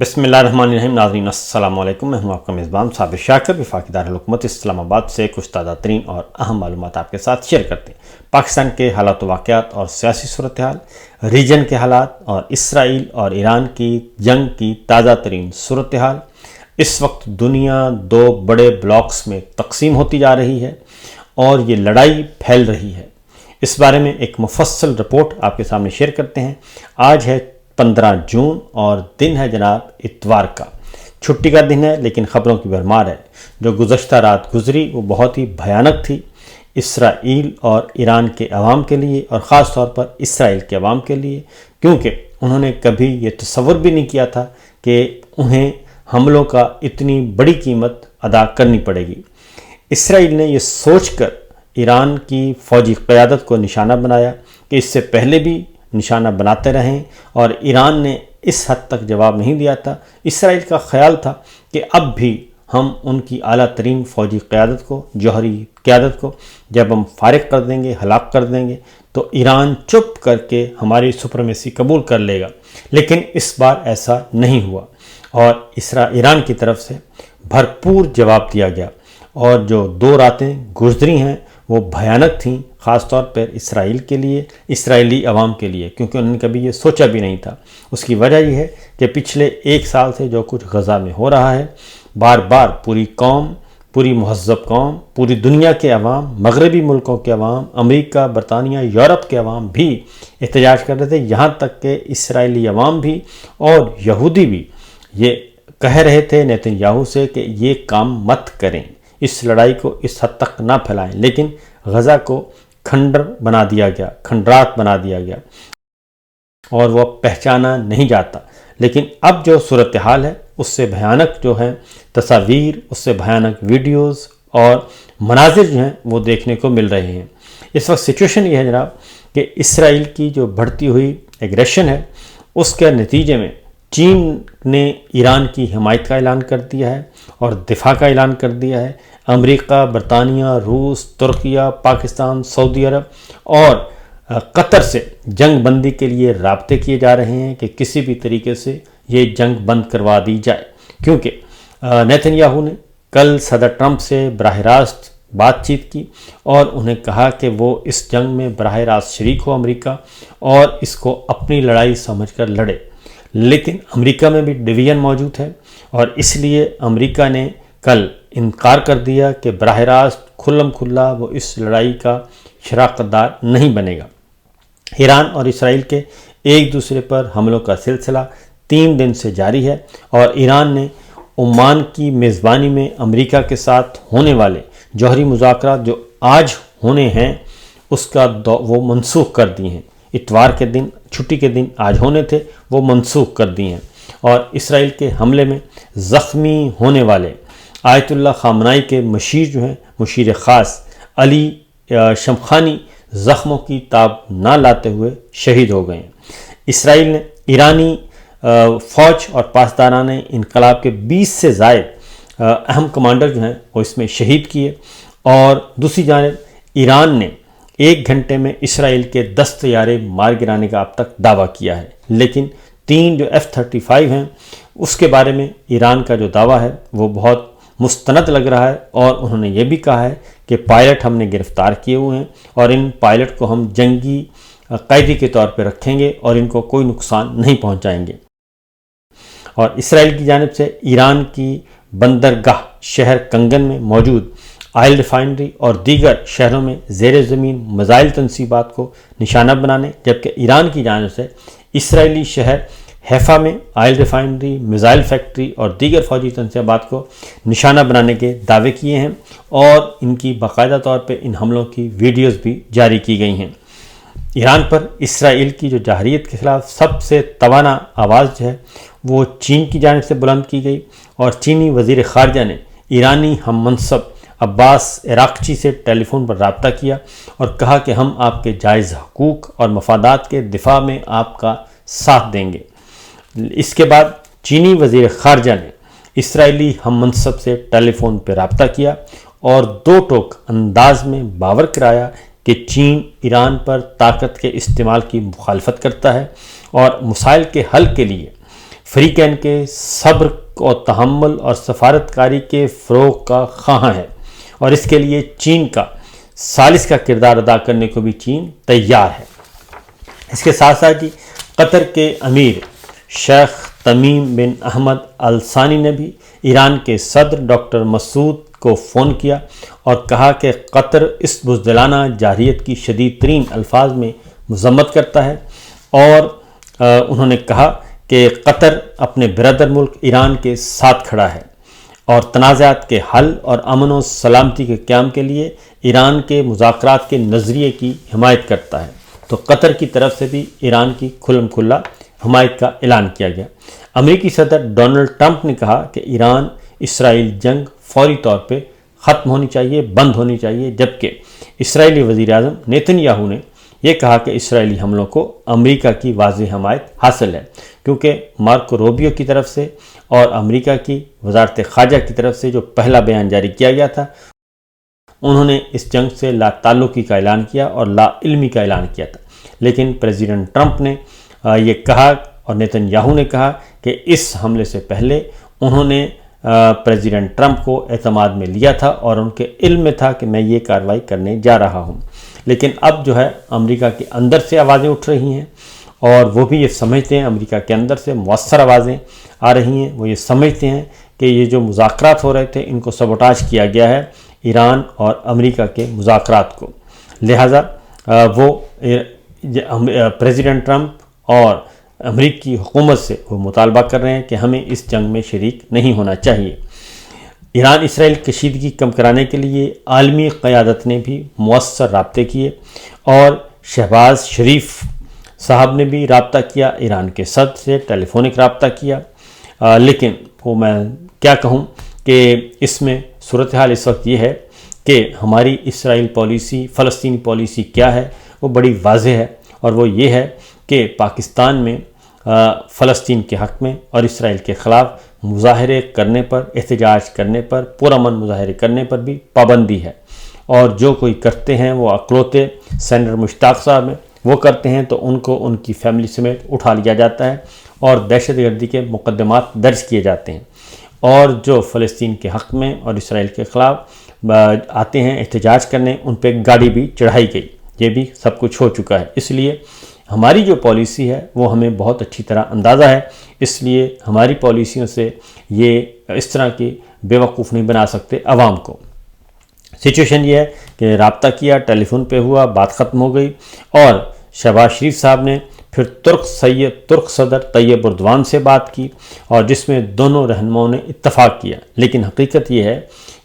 بسم اللہ الرحمن الرحیم۔ ناظرین السلام علیکم، میں ہوں آپ کا میزبان صابر شاکر، وفاقی دارالحکومت اسلام آباد سے کچھ تازہ ترین اور اہم معلومات آپ کے ساتھ شیئر کرتے ہیں۔ پاکستان کے حالات و واقعات اور سیاسی صورتحال، ریجن کے حالات اور اسرائیل اور ایران کی جنگ کی تازہ ترین صورتحال۔ اس وقت دنیا دو بڑے بلاکس میں تقسیم ہوتی جا رہی ہے اور یہ لڑائی پھیل رہی ہے۔ اس بارے میں ایک مفصل رپورٹ آپ کے سامنے شیئر کرتے ہیں۔ آج ہے 15 جون اور دن ہے جناب اتوار کا، چھٹی کا دن ہے، لیکن خبروں کی بھرمار ہے۔ جو گزشتہ رات گزری وہ بہت ہی بھیانک تھی اسرائیل اور ایران کے عوام کے لیے، اور خاص طور پر اسرائیل کے عوام کے لیے، کیونکہ انہوں نے کبھی یہ تصور بھی نہیں کیا تھا کہ انہیں حملوں کا اتنی بڑی قیمت ادا کرنی پڑے گی۔ اسرائیل نے یہ سوچ کر ایران کی فوجی قیادت کو نشانہ بنایا کہ اس سے پہلے بھی نشانہ بناتے رہیں، اور ایران نے اس حد تک جواب نہیں دیا تھا۔ اسرائیل کا خیال تھا کہ اب بھی ہم ان کی اعلیٰ ترین فوجی قیادت کو، جوہری قیادت کو جب ہم فارغ کر دیں گے، ہلاک کر دیں گے، تو ایران چپ کر کے ہماری سپریمیسی قبول کر لے گا۔ لیکن اس بار ایسا نہیں ہوا، اور ایران کی طرف سے بھرپور جواب دیا گیا، اور جو 2 راتیں گزری ہیں وہ بھیانک تھیں، خاص طور پر اسرائیل کے لیے، اسرائیلی عوام کے لیے، کیونکہ انہوں نے کبھی یہ سوچا بھی نہیں تھا۔ اس کی وجہ یہ ہے کہ پچھلے 1 سال سے جو کچھ غزہ میں ہو رہا ہے، بار بار پوری قوم، پوری مہذب قوم، پوری دنیا کے عوام، مغربی ملکوں کے عوام، امریکہ، برطانیہ، یورپ کے عوام بھی احتجاج کر رہے تھے، یہاں تک کہ اسرائیلی عوام بھی اور یہودی بھی یہ کہہ رہے تھے نیتن یاہو سے کہ یہ کام مت کریں، اس لڑائی کو اس حد تک نہ پھیلائیں۔ لیکن غزہ کو کھنڈر بنا دیا گیا، کھنڈرات بنا دیا گیا، اور وہ پہچانا نہیں جاتا۔ لیکن اب جو صورتحال ہے اس سے بھیانک جو ہیں تصاویر، اس سے بھیانک ویڈیوز اور مناظر جو ہیں وہ دیکھنے کو مل رہے ہیں۔ اس وقت سچویشن یہ ہے جناب کہ اسرائیل کی جو بڑھتی ہوئی ایگریشن ہے، اس کے نتیجے میں چین نے ایران کی حمایت کا اعلان کر دیا ہے اور دفاع کا اعلان کر دیا ہے۔ امریکہ، برطانیہ، روس، ترکیہ، پاکستان، سعودی عرب اور قطر سے جنگ بندی کے لیے رابطے کیے جا رہے ہیں کہ کسی بھی طریقے سے یہ جنگ بند کروا دی جائے، کیونکہ نیتن یاہو نے کل صدر ٹرمپ سے براہ راست بات چیت کی اور انہیں کہا کہ وہ اس جنگ میں براہ راست شریک ہو امریکہ، اور اس کو اپنی لڑائی سمجھ کر لڑے۔ لیکن امریکہ میں بھی ڈویژن موجود ہے، اور اس لیے امریکہ نے کل انکار کر دیا کہ براہ راست کھلم کھلا وہ اس لڑائی کا شراکت دار نہیں بنے گا۔ ایران اور اسرائیل کے ایک دوسرے پر حملوں کا سلسلہ 3 دن سے جاری ہے، اور ایران نے عمان کی میزبانی میں امریکہ کے ساتھ ہونے والے جوہری مذاکرات جو آج ہونے ہیں اس کا وہ منسوخ کر دیے ہیں۔ اتوار کے دن، چھٹی کے دن آج ہونے تھے، وہ منسوخ کر دیے ہیں، اور اسرائیل کے حملے میں زخمی ہونے والے آیت اللہ خامنائی کے مشیر جو ہیں، مشیر خاص علی شمخانی، زخموں کی تاب نہ لاتے ہوئے شہید ہو گئے ہیں۔ اسرائیل نے ایرانی فوج اور پاسداران انقلاب کے 20 سے زائد اہم کمانڈر جو ہیں وہ اس میں شہید کیے، اور دوسری جانب ایران نے 1 گھنٹے میں اسرائیل کے 10 طیارے مار گرانے کا اب تک دعویٰ کیا ہے۔ لیکن 3 جو F-35 ہیں اس کے بارے میں ایران کا جو دعویٰ ہے وہ بہت مستند لگ رہا ہے، اور انہوں نے یہ بھی کہا ہے کہ پائلٹ ہم نے گرفتار کیے ہوئے ہیں، اور ان پائلٹ کو ہم جنگی قیدی کے طور پہ رکھیں گے اور ان کو کوئی نقصان نہیں پہنچائیں گے۔ اور اسرائیل کی جانب سے ایران کی بندرگاہ شہر کنگن میں موجود آئل ریفائنری اور دیگر شہروں میں زیر زمین میزائل تنصیبات کو نشانہ بنانے، جبکہ ایران کی جانب سے اسرائیلی شہر حیفا میں آئل ریفائنری، میزائل فیکٹری اور دیگر فوجی تنصیبات کو نشانہ بنانے کے دعوے کیے ہیں، اور ان کی باقاعدہ طور پہ ان حملوں کی ویڈیوز بھی جاری کی گئی ہیں۔ ایران پر اسرائیل کی جو جارحیت کے خلاف سب سے توانا آواز جو ہے وہ چین کی جانب سے بلند کی گئی، اور چینی وزیر خارجہ نے ایرانی ہم منصب عباس عراقچی سے ٹیلی فون پر رابطہ کیا اور کہا کہ ہم آپ کے جائز حقوق اور مفادات کے دفاع میں آپ کا ساتھ دیں گے۔ اس کے بعد چینی وزیر خارجہ نے اسرائیلی ہم منصب سے ٹیلی فون پہ رابطہ کیا اور 2 ٹوک انداز میں باور کرایا کہ چین ایران پر طاقت کے استعمال کی مخالفت کرتا ہے اور مسائل کے حل کے لیے فریقین کے صبر اور تحمل اور سفارتکاری کے فروغ کا خواہاں ہے، اور اس کے لیے چین کا ثالث کا کردار ادا کرنے کو بھی چین تیار ہے۔ اس کے ساتھ ساتھ قطر کے امیر شیخ تمیم بن احمد الثانی نے بھی ایران کے صدر ڈاکٹر مسعود کو فون کیا اور کہا کہ قطر اس بزدلانہ جارحیت کی شدید ترین الفاظ میں مذمت کرتا ہے، اور انہوں نے کہا کہ قطر اپنے برادر ملک ایران کے ساتھ کھڑا ہے اور تنازعات کے حل اور امن و سلامتی کے قیام کے لیے ایران کے مذاکرات کے نظریے کی حمایت کرتا ہے۔ تو قطر کی طرف سے بھی ایران کی کھلم کھلا حمایت کا اعلان کیا گیا۔ امریکی صدر ڈونلڈ ٹرمپ نے کہا کہ ایران اسرائیل جنگ فوری طور پہ ختم ہونی چاہیے، بند ہونی چاہیے، جبکہ اسرائیلی وزیر اعظم نیتن یاہو نے یہ کہا کہ اسرائیلی حملوں کو امریکہ کی واضح حمایت حاصل ہے، کیونکہ مارکو روبیو کی طرف سے اور امریکہ کی وزارت خارجہ کی طرف سے جو پہلا بیان جاری کیا گیا تھا، انہوں نے اس جنگ سے لا تعلقی کا اعلان کیا اور لا علمی کا اعلان کیا تھا، لیکن پریزیڈنٹ ٹرمپ نے یہ کہا اور نیتن یاہو نے کہا کہ اس حملے سے پہلے انہوں نے پریزیڈنٹ ٹرمپ کو اعتماد میں لیا تھا اور ان کے علم میں تھا کہ میں یہ کارروائی کرنے جا رہا ہوں، لیکن اب جو ہے امریکہ کے اندر سے آوازیں اٹھ رہی ہیں اور وہ بھی یہ سمجھتے ہیں، امریکہ کے اندر سے مؤثر آوازیں آ رہی ہیں، وہ یہ سمجھتے ہیں کہ یہ جو مذاکرات ہو رہے تھے ان کو سبوٹاج کیا گیا ہے ایران اور امریکہ کے مذاکرات کو، لہٰذا وہ پریزیڈنٹ ٹرمپ اور امریکی حکومت سے وہ مطالبہ کر رہے ہیں کہ ہمیں اس جنگ میں شریک نہیں ہونا چاہیے۔ ایران اسرائیل کشیدگی کم کرانے کے لیے عالمی قیادت نے بھی مؤثر رابطے کیے اور شہباز شریف صاحب نے بھی رابطہ کیا، ایران کے صدر سے ٹیلی فونک رابطہ کیا، لیکن وہ میں کیا کہوں کہ اس میں صورتحال اس وقت یہ ہے کہ ہماری اسرائیل پالیسی، فلسطینی پالیسی کیا ہے، وہ بڑی واضح ہے، اور وہ یہ ہے کہ پاکستان میں فلسطین کے حق میں اور اسرائیل کے خلاف مظاہرے کرنے پر، احتجاج کرنے پر، پرامن مظاہرے کرنے پر بھی پابندی ہے، اور جو کوئی کرتے ہیں وہ اکلوتے سینیٹر مشتاق صاحب ہیں، وہ کرتے ہیں تو ان کو ان کی فیملی سمیت اٹھا لیا جاتا ہے اور دہشت گردی کے مقدمات درج کیے جاتے ہیں، اور جو فلسطین کے حق میں اور اسرائیل کے خلاف آتے ہیں احتجاج کرنے، ان پہ گاڑی بھی چڑھائی گئی، یہ بھی سب کچھ ہو چکا ہے۔ اس لیے ہماری جو پالیسی ہے وہ ہمیں بہت اچھی طرح اندازہ ہے، اس لیے ہماری پالیسیوں سے یہ اس طرح کی بیوقوف نہیں بنا سکتے عوام کو۔ سچویشن یہ ہے کہ رابطہ کیا، ٹیلی فون پہ ہوا، بات ختم ہو گئی، اور شہباز شریف صاحب نے پھر ترک صدر طیب اردوان سے بات کی، اور جس میں دونوں رہنماؤں نے اتفاق کیا، لیکن حقیقت یہ ہے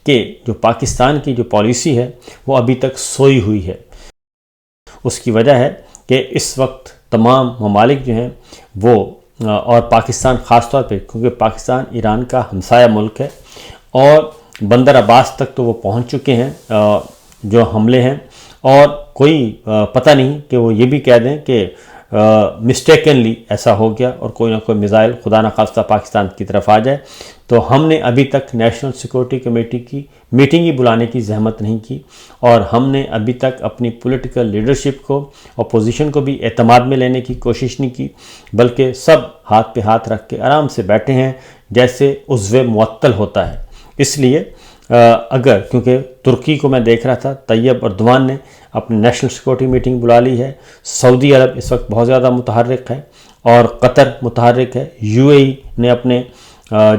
کہ جو پاکستان کی جو پالیسی ہے وہ ابھی تک سوئی ہوئی ہے۔ اس کی وجہ ہے کہ اس وقت تمام ممالک جو ہیں وہ، اور پاکستان خاص طور پہ، کیونکہ پاکستان ایران کا ہمسایہ ملک ہے اور بندر عباس تک تو وہ پہنچ چکے ہیں جو حملے ہیں، اور کوئی پتہ نہیں کہ وہ یہ بھی کہہ دیں کہ مسٹیکنلی ایسا ہو گیا اور کوئی نہ کوئی میزائل خدا نخواستہ پاکستان کی طرف آ جائے، تو ہم نے ابھی تک نیشنل سیکورٹی کمیٹی کی میٹنگ ہی بلانے کی زحمت نہیں کی، اور ہم نے ابھی تک اپنی پولیٹیکل لیڈرشپ کو، اپوزیشن کو بھی اعتماد میں لینے کی کوشش نہیں کی، بلکہ سب ہاتھ پہ ہاتھ رکھ کے آرام سے بیٹھے ہیں جیسے عضو معطل ہوتا ہے۔ اس لیے کیونکہ ترکی کو میں دیکھ رہا تھا، طیب اردوان نے اپنی نیشنل سیکورٹی میٹنگ بلا لی ہے، سعودی عرب اس وقت بہت زیادہ متحرک ہے، اور قطر متحرک ہے، یو اے ای نے اپنے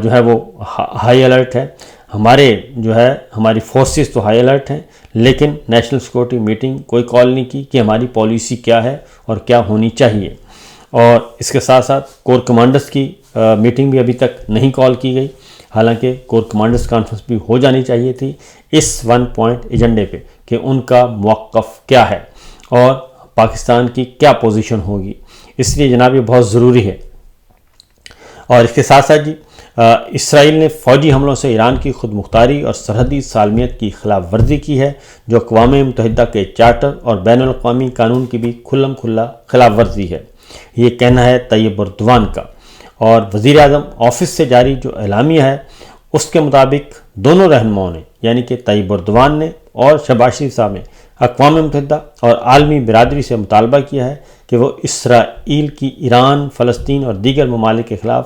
جو ہے وہ ہائی الرٹ ہے، ہماری فورسز تو ہائی الرٹ ہیں، لیکن نیشنل سیکورٹی میٹنگ کوئی کال نہیں کی کہ ہماری پالیسی کیا ہے اور کیا ہونی چاہیے۔ اور اس کے ساتھ ساتھ کور کمانڈرز کی میٹنگ بھی ابھی تک نہیں کال کی گئی، حالانکہ کور کمانڈرز کانفرنس بھی ہو جانی چاہیے تھی اس 1 پوائنٹ ایجنڈے پہ کہ ان کا موقف کیا ہے اور پاکستان کی کیا پوزیشن ہوگی۔ اس لیے جناب یہ بہت ضروری ہے۔ اور اس کے ساتھ ساتھ اسرائیل نے فوجی حملوں سے ایران کی خود مختاری اور سرحدی سالمیت کی خلاف ورزی کی ہے، جو اقوام متحدہ کے چارٹر اور بین الاقوامی قانون کی بھی کھلم کھلا خلاف ورزی ہے، یہ کہنا ہے طیب اردوان کا۔ اور وزیر اعظم آفس سے جاری جو اعلامیہ ہے اس کے مطابق دونوں رہنماؤں نے، یعنی کہ طیب اردوان نے اور شہباز شریف صاحب نے، اقوام متحدہ اور عالمی برادری سے مطالبہ کیا ہے کہ وہ اسرائیل کی ایران، فلسطین اور دیگر ممالک کے خلاف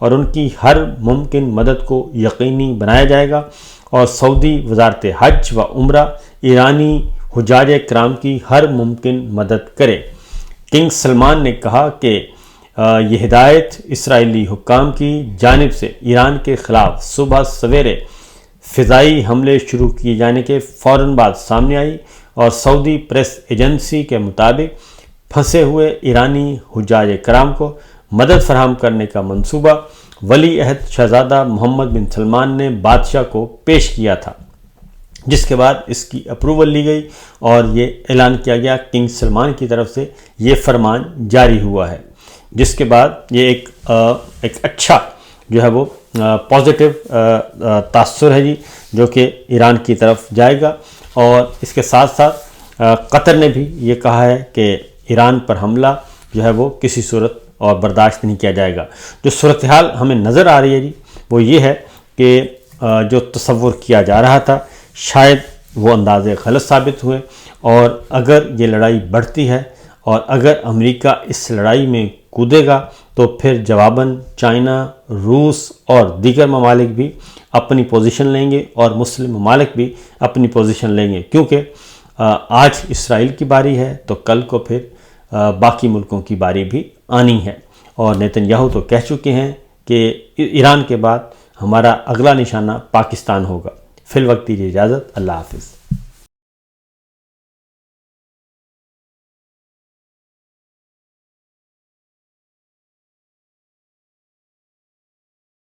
اور ان کی ہر ممکن مدد کو یقینی بنایا جائے گا، اور سعودی وزارت حج و عمرہ ایرانی حجاج کرام کی ہر ممکن مدد کرے۔ کنگ سلمان نے کہا کہ یہ ہدایت اسرائیلی حکام کی جانب سے ایران کے خلاف صبح سویرے فضائی حملے شروع کیے جانے کے فوراً بعد سامنے آئی، اور سعودی پریس ایجنسی کے مطابق پھنسے ہوئے ایرانی حجاج کرام کو مدد فراہم کرنے کا منصوبہ ولی عہد شہزادہ محمد بن سلمان نے بادشاہ کو پیش کیا تھا، جس کے بعد اس کی اپروول لی گئی اور یہ اعلان کیا گیا۔ کنگ سلمان کی طرف سے یہ فرمان جاری ہوا ہے، جس کے بعد یہ ایک اچھا جو ہے وہ پازیٹیو تاثر ہے جی، جو کہ ایران کی طرف جائے گا۔ اور اس کے ساتھ ساتھ قطر نے بھی یہ کہا ہے کہ ایران پر حملہ جو ہے وہ کسی صورت اور برداشت نہیں کیا جائے گا۔ جو صورتحال ہمیں نظر آ رہی ہے جی وہ یہ ہے کہ جو تصور کیا جا رہا تھا شاید وہ اندازے غلط ثابت ہوئے، اور اگر یہ لڑائی بڑھتی ہے اور اگر امریکہ اس لڑائی میں کودے گا تو پھر جواباً چائنا، روس اور دیگر ممالک بھی اپنی پوزیشن لیں گے، اور مسلم ممالک بھی اپنی پوزیشن لیں گے، کیونکہ آج اسرائیل کی باری ہے تو کل کو پھر باقی ملکوں کی باری بھی آنی ہے۔ اور نیتن یاہو تو کہہ چکے ہیں کہ ایران کے بعد ہمارا اگلا نشانہ پاکستان ہوگا۔ فی الوقت دیجیے اجازت، اللہ حافظ۔